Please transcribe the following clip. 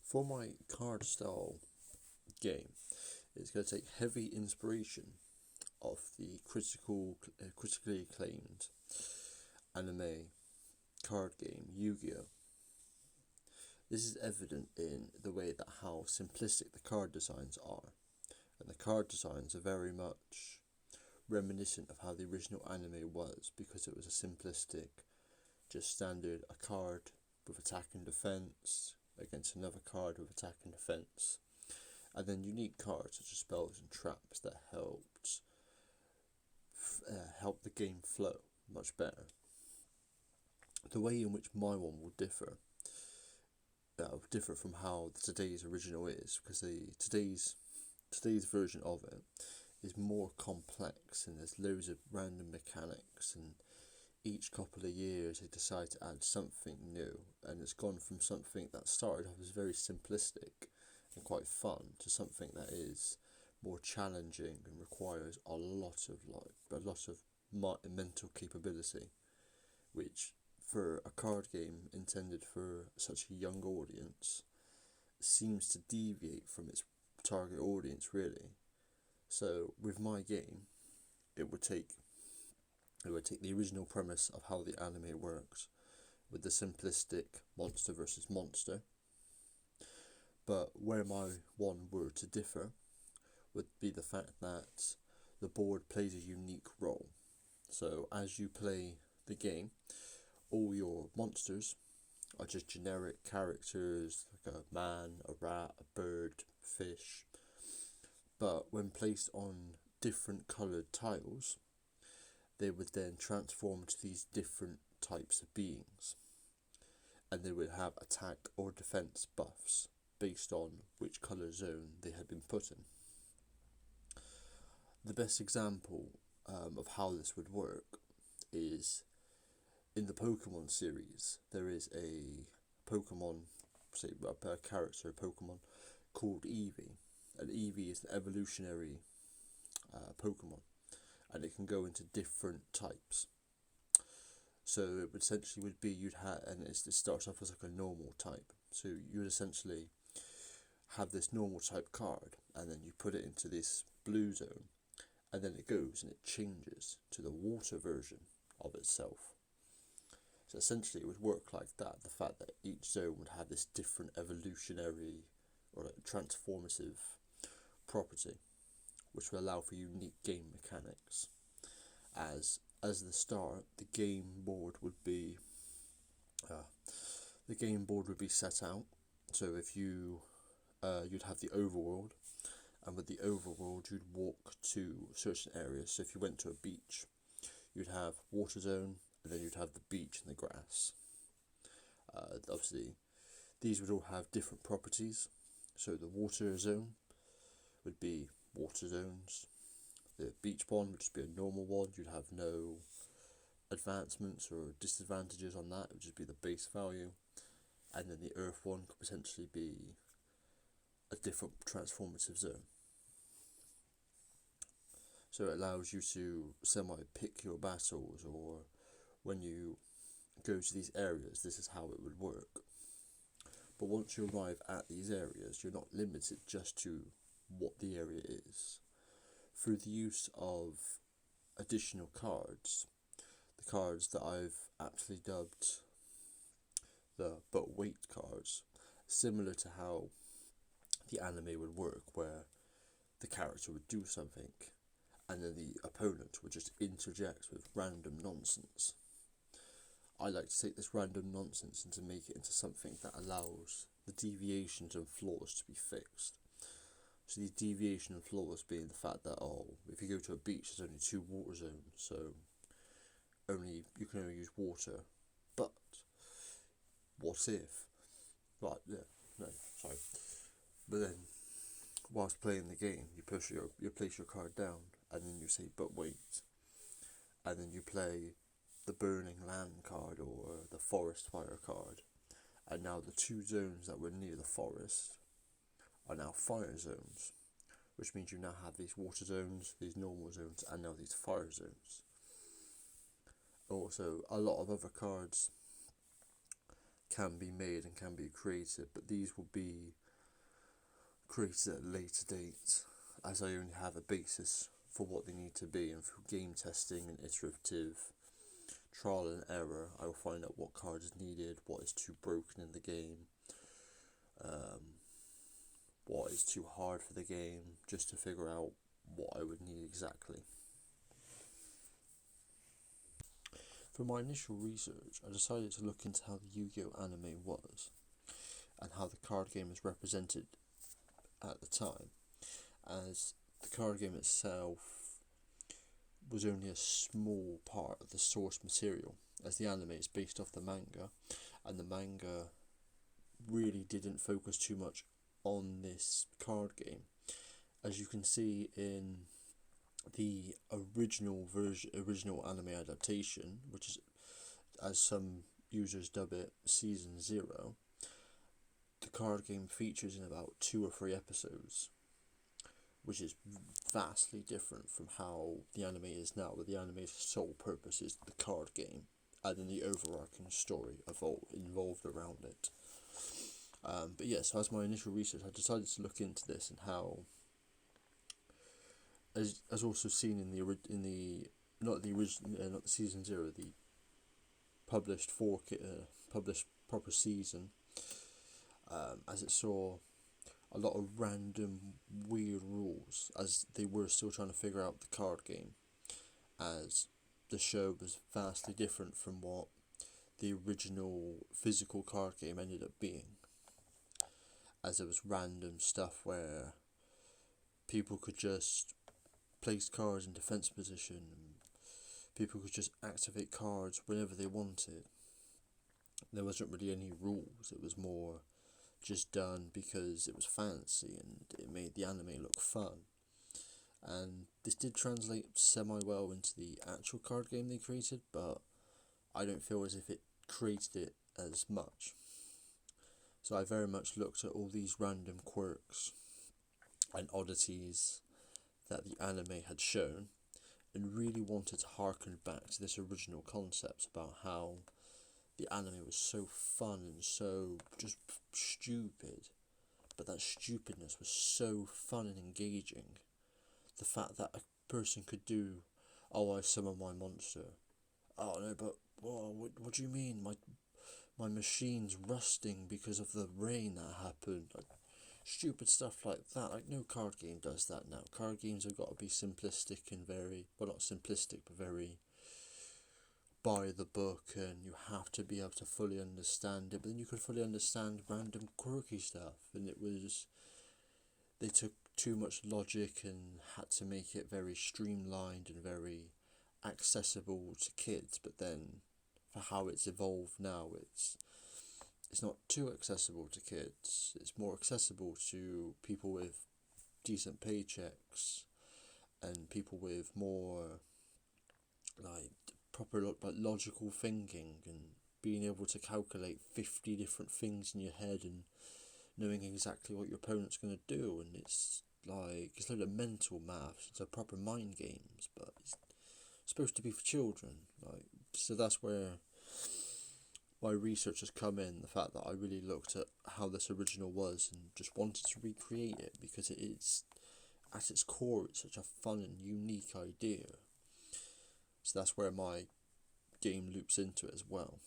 For my card style game, it's going to take heavy inspiration of the critically acclaimed anime card game Yu-Gi-Oh! This is evident in the way that how simplistic the card designs are, and the card designs are very much reminiscent of how the original anime was, because it was a simplistic, just standard a card with attack and defense against another card with attack and defense, and then unique cards such as spells and traps that help the game flow much better. The way in which my one will differ from how today's original is, because today's version of it is more complex, and there's loads of random mechanics, and each couple of years they decide to add something new, and it's gone from something that started off as very simplistic and quite fun to something that is more challenging and requires a lot of mental capability, which for a card game intended for such a young audience seems to deviate from its target audience, really. So with my game, it would take the original premise of how the anime works, with the simplistic monster versus monster, but where my one were to differ would be the fact that the board plays a unique role. So as you play the game, all your monsters are just generic characters, like a man, a rat, a bird, fish, but when placed on different coloured tiles, they would then transform to these different types of beings, and they would have attack or defense buffs based on which colour zone they had been put in. The best example of how this would work is in the Pokemon series. There is a Pokemon, a character Pokemon called Eevee, and Eevee is an evolutionary Pokemon, and it can go into different types. So it would essentially would be it starts off as like a normal type. So you would essentially have this normal type card, and then you put it into this blue zone, and then it goes and it changes to the water version of itself. So essentially it would work like that, the fact that each zone would have this different evolutionary or like transformative property, which will allow for unique game mechanics. As the start, the game board would be set out. So if you'd have the overworld, and with the overworld you'd walk to certain areas. So if you went to a beach, you'd have water zone, and then you'd have the beach and the grass. Obviously, these would all have different properties. So the water zone would be water zones. The beach one would just be a normal one. You'd have no advancements or disadvantages on that. It would just be the base value. And then the earth one could potentially be a different transformative zone. So it allows you to semi-pick your battles, or when you go to these areas, this is how it would work. But once you arrive at these areas, you're not limited just to what the area is. Through the use of additional cards, the cards that I've aptly dubbed the but wait cards, similar to how the anime would work, where the character would do something and then the opponent would just interject with random nonsense. I like to take this random nonsense and to make it into something that allows the deviations and flaws to be fixed. So the deviation and flaws being the fact that, if you go to a beach, there's only 2 water zones, so you can only use water. But what if? Right, yeah, no, sorry. But then, whilst playing the game, you place your card down, and then you say, but wait, and then you play the burning land card or the forest fire card, and now the 2 zones that were near the forest are now fire zones, which means you now have these water zones, these normal zones, and now these fire zones. Also, a lot of other cards can be made and can be created, but these will be created at a later date, as I only have a basis for what they need to be, and through game testing and iterative trial and error, I will find out what card is needed, what is too broken in the game, what is too hard for the game, just to figure out what I would need exactly. For my initial research, I decided to look into how the Yu-Gi-Oh anime was, and how the card game is represented at the time, as the card game itself was only a small part of the source material, as the anime is based off the manga, and the manga really didn't focus too much on this card game. As you can see in the original anime adaptation, which is, as some users dub it, Season 0, the card game features in about 2 or 3 episodes, which is vastly different from how the anime is now, where the anime's sole purpose is the card game, and then the overarching story involved around it. But yeah, so as my initial research, I decided to look into this and how, as also seen in the not the original, not the Season 0, the published published proper season, as it saw a lot of random weird rules, as they were still trying to figure out the card game, as the show was vastly different from what the original physical card game ended up being, as there was random stuff where people could just place cards in defense position, and people could just activate cards whenever they wanted. There wasn't really any rules, it was more just done because it was fancy and it made the anime look fun. And this did translate semi well into the actual card game they created, but I don't feel as if it created it as much. So I very much looked at all these random quirks and oddities that the anime had shown, and really wanted to harken back to this original concept about how the anime was so fun and so just stupid, but that stupidness was so fun and engaging. The fact that a person could do, oh, I summon my monster. Oh no, but what do you mean? My machine's rusting because of the rain that happened. Like, stupid stuff like that. Like, no card game does that now. Card games have got to be simplistic and very, well, not simplistic, but very by the book, and you have to be able to fully understand it. But then you could fully understand random quirky stuff, and it was, they took too much logic and had to make it very streamlined and very accessible to kids. But then, for how it's evolved now, it's not too accessible to kids. It's more accessible to people with decent paychecks and people with more like proper logical thinking, and being able to calculate 50 different things in your head and knowing exactly what your opponent's going to do. And it's like, it's a load of mental maths, it's a proper mind games, but it's supposed to be for children. Like, so that's where my research has come in, the fact that I really looked at how this original was and just wanted to recreate it, because it is, at its core, it's such a fun and unique idea. So that's where my game loops into it as well.